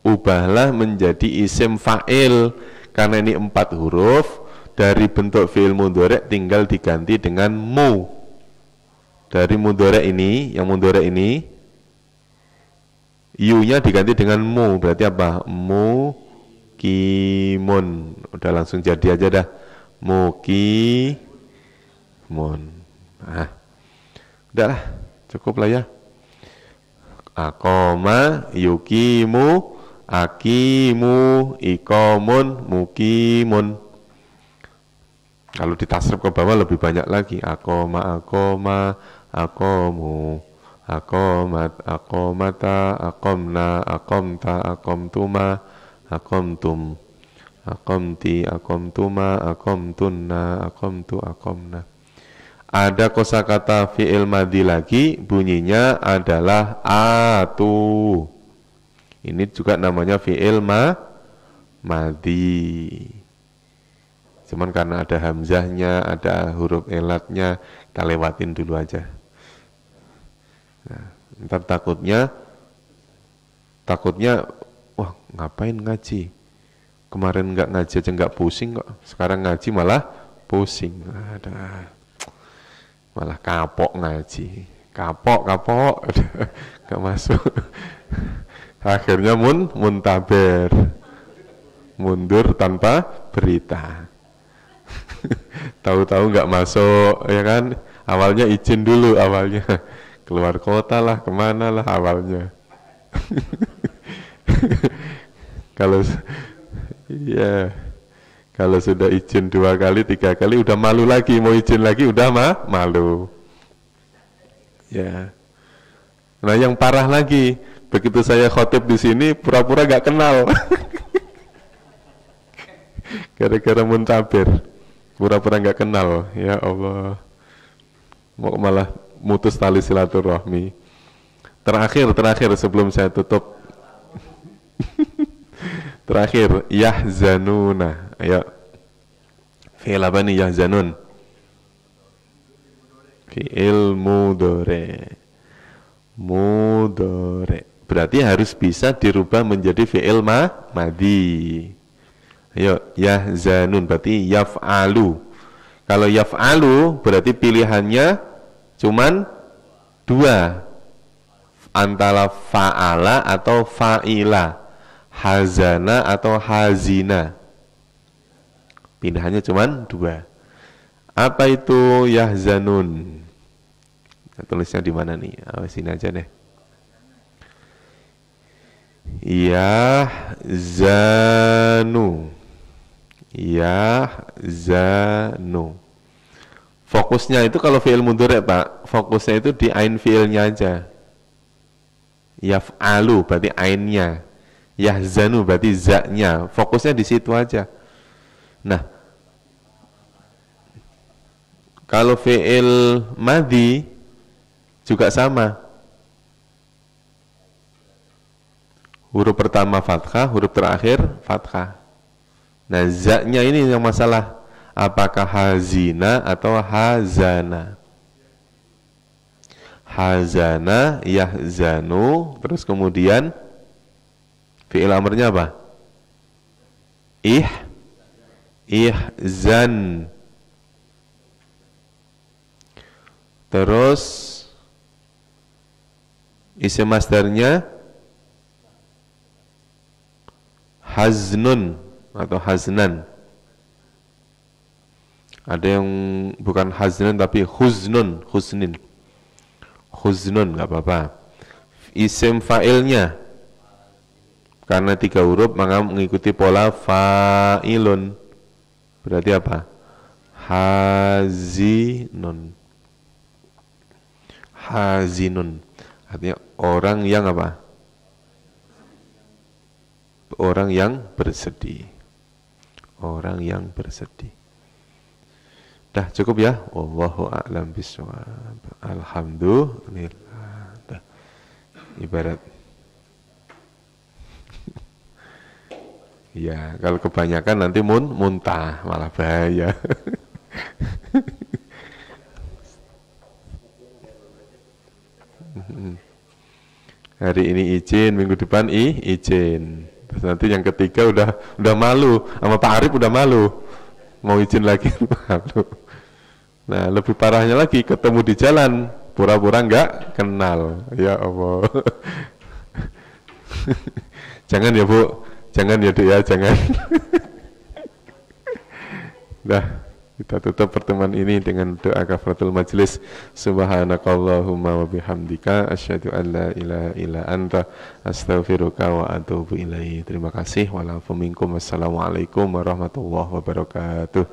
ubahlah menjadi isim fa'il, karena ini 4 huruf. Dari bentuk fi'il mudhari' tinggal diganti dengan mu. Dari mudhari' ini, yang mudhari' ini yu-nya diganti dengan mu, berarti apa? Mukimun. Udah langsung jadi aja dah. Mukimun. Udahlah, cukup lah ya. Akoma, yukimu, akimu, ikomun, mukimun. Kalau ditasrif ke bawah lebih banyak lagi. Akoma, akomu, akomat, akomata, akomna, akomta, akomtuma, akomtum, akomti, akomtuma, akomtunna, akomtu, akomna. Ada kosakata fi'il madhi lagi, bunyinya adalah atu. Ini juga namanya fi'il madhi. Cuman karena ada hamzahnya, ada huruf elatnya, kita lewatin dulu aja. Nah, ntar takutnya, wah ngapain ngaji? Kemarin nggak ngaji aja nggak pusing kok, sekarang ngaji malah pusing. Malah kapok ngaji, kapok gak masuk. Akhirnya muntaber, mundur tanpa berita. Tahu-tahu nggak masuk, ya kan? Awalnya izin dulu, awalnya keluar kota lah, kemana lah awalnya. Kalau sudah izin 2 kali, 3 kali, udah malu lagi, mau izin lagi, udah malu. Ya. Nah, yang parah lagi, begitu saya khotib di sini, pura-pura gak kenal. Gara-gara muntabir, pura-pura gak kenal. Ya Allah, mau malah mutus tali silaturahmi. Terakhir sebelum saya tutup. Terakhir, yahzanuna. Ayo. Fi'il apa nih yahzanun? Fi'il mudhari'. Berarti harus bisa dirubah menjadi fi'il madhi. Ayo, yahzanun berarti yaf'alu. Kalau yaf'alu berarti pilihannya cuman 2. Antara fa'ala atau fa'ila. Hazana atau hazina. Pilihannya cuman 2. Apa itu yahzanun? Tulisnya di mana nih? Sini aja deh. Yahzanu. Fokusnya itu kalau fi'il mudhari' Pak, fokusnya itu di ain fi'ilnya aja. Yaf'alu berarti ainnya. Yahzanu berarti za-nya. Fokusnya di situ aja. Nah, Kalau fi'il madhi juga sama. Huruf pertama fathah, huruf terakhir fathah. Nah, za-nya ini yang masalah. Apakah hazina atau hazana? Hazana, yahzanu, terus kemudian fi'il amrnya apa? Ihzan. Terus isim masdarnya haznun atau haznan. Ada yang bukan haznan tapi huznun, huznin. Huznun, nggak apa-apa. Isim fa'ilnya karena 3 huruf maka mengikuti pola fa'ilun. Berarti apa? Hazinun. Hazinun. Artinya orang yang apa? Orang yang bersedih. Orang yang bersedih. Dah cukup ya. Wallahu a'lam bishawab. Alhamdulillah. Dah. Ibarat ya, kalau kebanyakan nanti muntah, malah bahaya. Hari ini izin, minggu depan izin. Terus nanti yang ketiga udah malu, sama Pak Arif udah malu. Mau izin lagi malu. Nah, lebih parahnya lagi ketemu di jalan, pura-pura enggak kenal. Ya Allah. Jangan ya, Bu. Jangan ya, Dek ya, jangan. Dah, kita tutup pertemuan ini dengan doa kafaratul majlis. Subhanakallahumma wa bihamdika asyhadu an la ilaha illa anta astaghfiruka wa atubu ilaik. Terima kasih. Wassalamualaikum warahmatullahi wabarakatuh.